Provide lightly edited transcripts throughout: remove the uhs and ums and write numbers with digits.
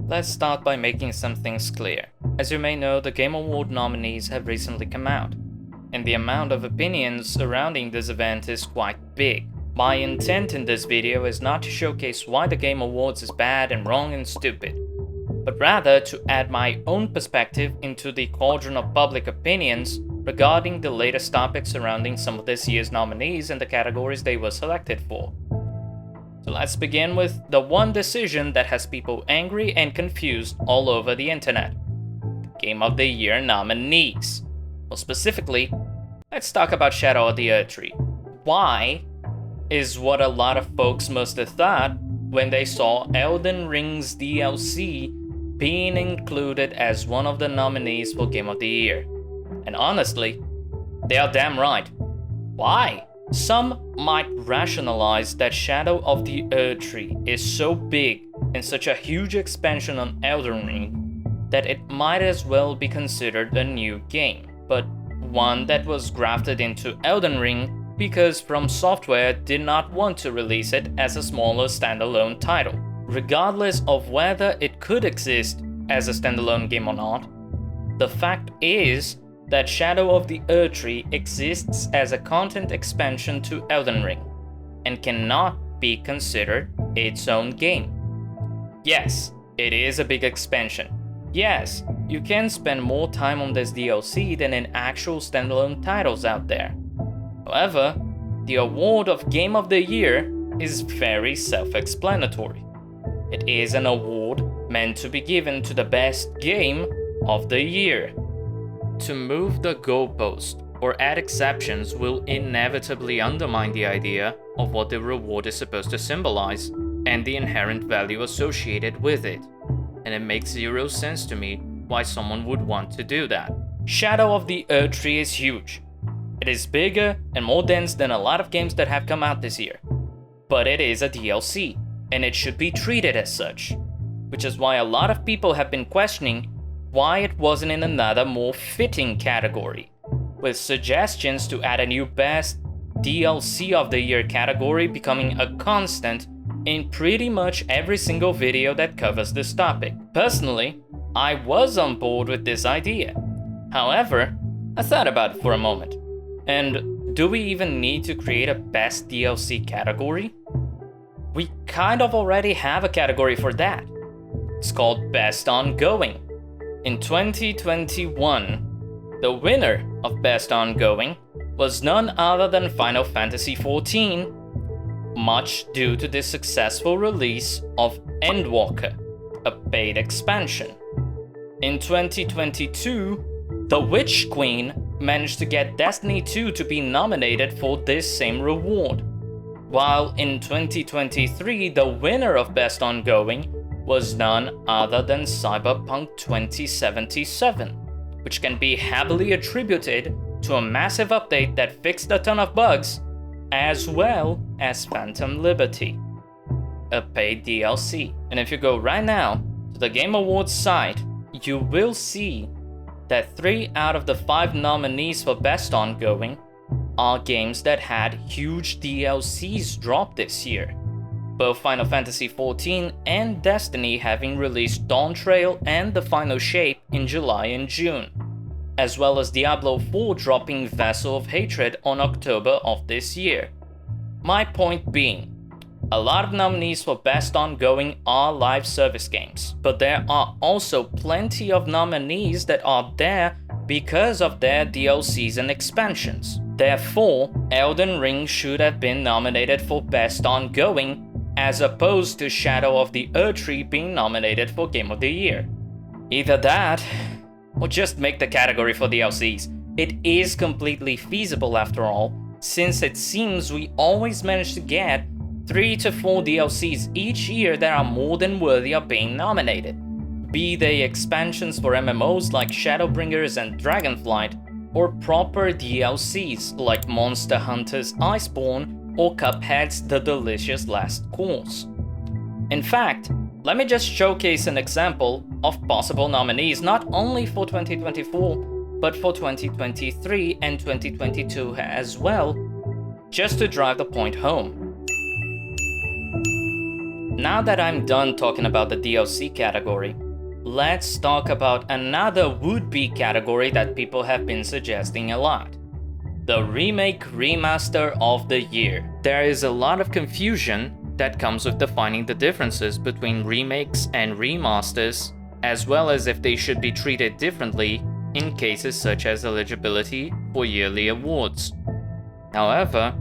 Let's start by making some things clear. As you may know, the Game Award nominees have recently come out, and the amount of opinions surrounding this event is quite big. My intent in this video is not to showcase why the Game Awards is bad and wrong and stupid, but rather to add my own perspective into the cauldron of public opinions regarding the latest topics surrounding some of this year's nominees and the categories they were selected for. So let's begin with the one decision that has people angry and confused all over the internet. Game of the Year nominees. Well, specifically, let's talk about Shadow of the Erdtree. Why is what a lot of folks must have thought when they saw Elden Ring's DLC being included as one of the nominees for Game of the Year. And honestly, they are damn right. Why? Some might rationalize that Shadow of the Erdtree is so big and such a huge expansion on Elden Ring that it might as well be considered a new game, but one that was grafted into Elden Ring because From Software did not want to release it as a smaller standalone title. Regardless of whether it could exist as a standalone game or not, the fact is that Shadow of the Erdtree exists as a content expansion to Elden Ring and cannot be considered its own game. Yes, it is a big expansion. Yes, you can spend more time on this DLC than in actual standalone titles out there. However, the award of Game of the Year is very self-explanatory. It is an award meant to be given to the best game of the year. To move the goalpost or add exceptions will inevitably undermine the idea of what the reward is supposed to symbolize and the inherent value associated with it, and it makes zero sense to me why someone would want to do that. Shadow of the Erdtree is huge. It is bigger and more dense than a lot of games that have come out this year, but it is a DLC, and it should be treated as such, which is why a lot of people have been questioning why it wasn't in another more fitting category, with suggestions to add a new Best DLC of the Year category becoming a constant in pretty much every single video that covers this topic. Personally, I was on board with this idea. However, I thought about it for a moment. And do we even need to create a Best DLC category? We kind of already have a category for that. It's called Best Ongoing. In 2021, the winner of Best Ongoing was none other than Final Fantasy XIV, much due to the successful release of Endwalker, a paid expansion. In 2022, The Witch Queen managed to get Destiny 2 to be nominated for this same reward, while in 2023 the winner of Best Ongoing was none other than Cyberpunk 2077, which can be heavily attributed to a massive update that fixed a ton of bugs, as well as Phantom Liberty, a paid DLC. And if you go right now to the Game Awards site, you will see that 3 out of the 5 nominees for Best Ongoing are games that had huge DLCs drop this year, both Final Fantasy XIV and Destiny having released Dawntrail and The Final Shape in July and June, as well as Diablo 4 dropping Vessel of Hatred on October of this year. My point being, a lot of nominees for Best Ongoing are live service games, but there are also plenty of nominees that are there because of their DLCs and expansions. Therefore, Elden Ring should have been nominated for Best Ongoing, as opposed to Shadow of the Erdtree being nominated for Game of the Year. Either that, or just make the category for DLCs. It is completely feasible after all, since it seems we always manage to get 3 to 4 DLCs each year that are more than worthy of being nominated, be they expansions for MMOs like Shadowbringers and Dragonflight, or proper DLCs like Monster Hunter's Iceborne or Cuphead's The Delicious Last Course. In fact, let me just showcase an example of possible nominees not only for 2024, but for 2023 and 2022 as well, just to drive the point home. Now that I'm done talking about the DLC category, let's talk about another would-be category that people have been suggesting a lot. The Remake Remaster of the Year. There is a lot of confusion that comes with defining the differences between remakes and remasters, as well as if they should be treated differently in cases such as eligibility for yearly awards. However,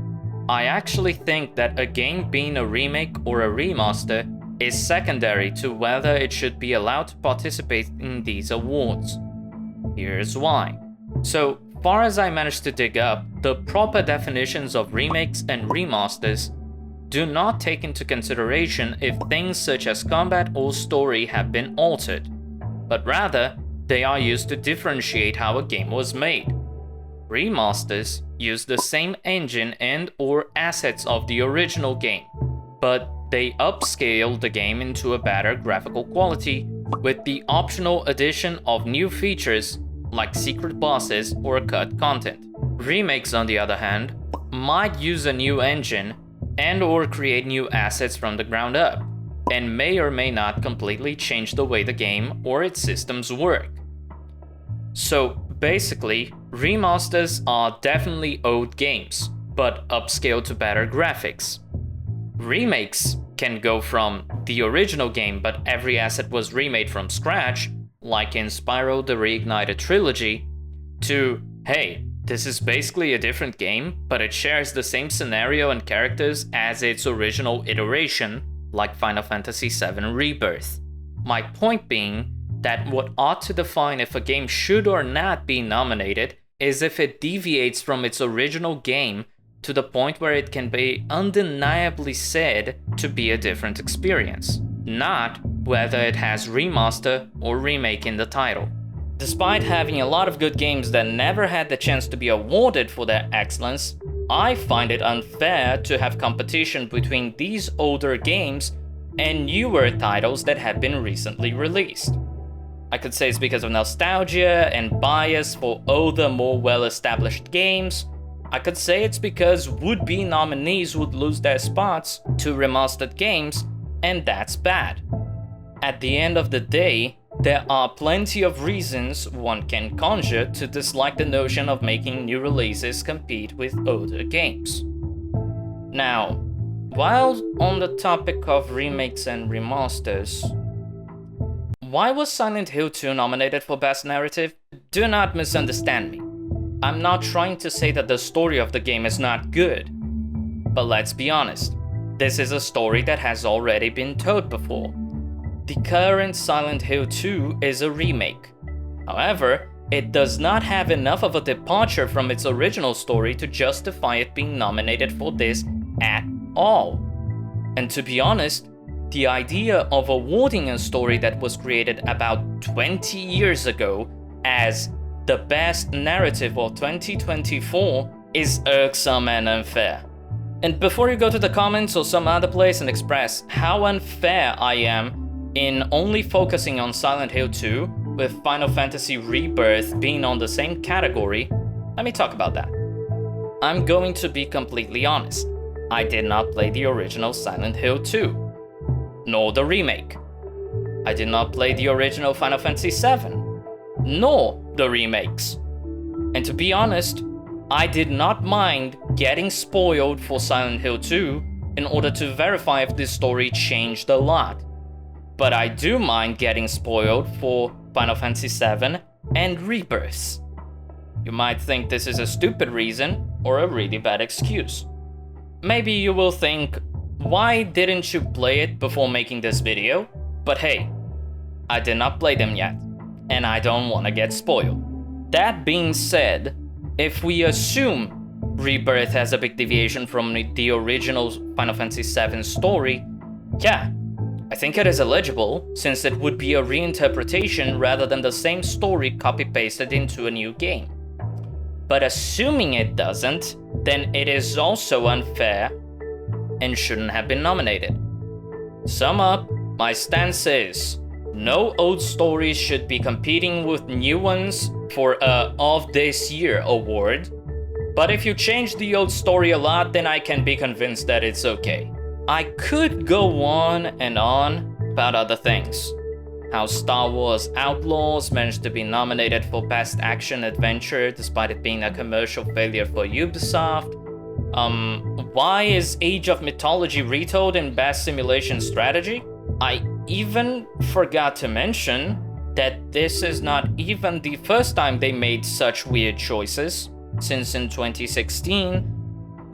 I actually think that a game being a remake or a remaster is secondary to whether it should be allowed to participate in these awards. Here's why. So far as I managed to dig up, the proper definitions of remakes and remasters do not take into consideration if things such as combat or story have been altered, but rather they are used to differentiate how a game was made. Remasters use the same engine and/or assets of the original game, but they upscale the game into a better graphical quality with the optional addition of new features like secret bosses or cut content. Remakes, on the other hand, might use a new engine and/or create new assets from the ground up, and may or may not completely change the way the game or its systems work. So basically, remasters are definitely old games, but upscaled to better graphics. Remakes can go from the original game but every asset was remade from scratch, like in Spyro the Reignited Trilogy, to, hey, this is basically a different game, but it shares the same scenario and characters as its original iteration, like Final Fantasy VII Rebirth. My point being that what ought to define if a game should or not be nominated is if it deviates from its original game to the point where it can be undeniably said to be a different experience, not whether it has remaster or remake in the title. Despite having a lot of good games that never had the chance to be awarded for their excellence, I find it unfair to have competition between these older games and newer titles that have been recently released. I could say it's because of nostalgia and bias for older, more well-established games. I could say it's because would-be nominees would lose their spots to remastered games, and that's bad. At the end of the day, there are plenty of reasons one can conjure to dislike the notion of making new releases compete with older games. Now, while on the topic of remakes and remasters, why was Silent Hill 2 nominated for Best Narrative? Do not misunderstand me. I'm not trying to say that the story of the game is not good. But let's be honest, this is a story that has already been told before. The current Silent Hill 2 is a remake. However, it does not have enough of a departure from its original story to justify it being nominated for this at all. And to be honest, the idea of awarding a story that was created about 20 years ago as the best narrative of 2024 is irksome and unfair. And before you go to the comments or some other place and express how unfair I am in only focusing on Silent Hill 2 with Final Fantasy Rebirth being on the same category, let me talk about that. I'm going to be completely honest. I did not play the original Silent Hill 2. Nor the remake. I did not play the original Final Fantasy VII, nor the remakes. And to be honest, I did not mind getting spoiled for Silent Hill 2 in order to verify if this story changed a lot. But I do mind getting spoiled for Final Fantasy VII and Rebirth. You might think this is a stupid reason or a really bad excuse. Maybe you will think, why didn't you play it before making this video? But hey, I did not play them yet, and I don't want to get spoiled. That being said, if we assume Rebirth has a big deviation from the original Final Fantasy VII story, yeah, I think it is eligible, since it would be a reinterpretation rather than the same story copy-pasted into a new game. But assuming it doesn't, then it is also unfair and shouldn't have been nominated. Sum up, my stance is, no old stories should be competing with new ones for a Of This Year award, but if you change the old story a lot, then I can be convinced that it's okay. I could go on and on about other things. How Star Wars Outlaws managed to be nominated for Best Action Adventure despite it being a commercial failure for Ubisoft. Why is Age of Mythology retold in Best Simulation Strategy? I even forgot to mention that this is not even the first time they made such weird choices, since in 2016,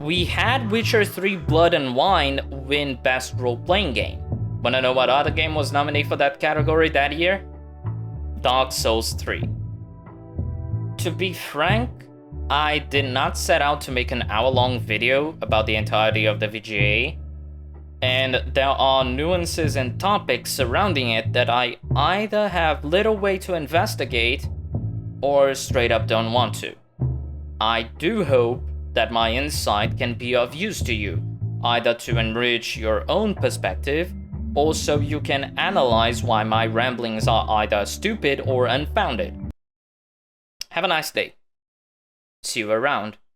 we had Witcher 3 Blood and Wine win Best Role-Playing Game. Wanna know what other game was nominated for that category that year? Dark Souls 3. To be frank, I did not set out to make an hour-long video about the entirety of the VGA, and there are nuances and topics surrounding it that I either have little way to investigate or straight up don't want to. I do hope that my insight can be of use to you, either to enrich your own perspective, or so you can analyze why my ramblings are either stupid or unfounded. Have a nice day. See you around.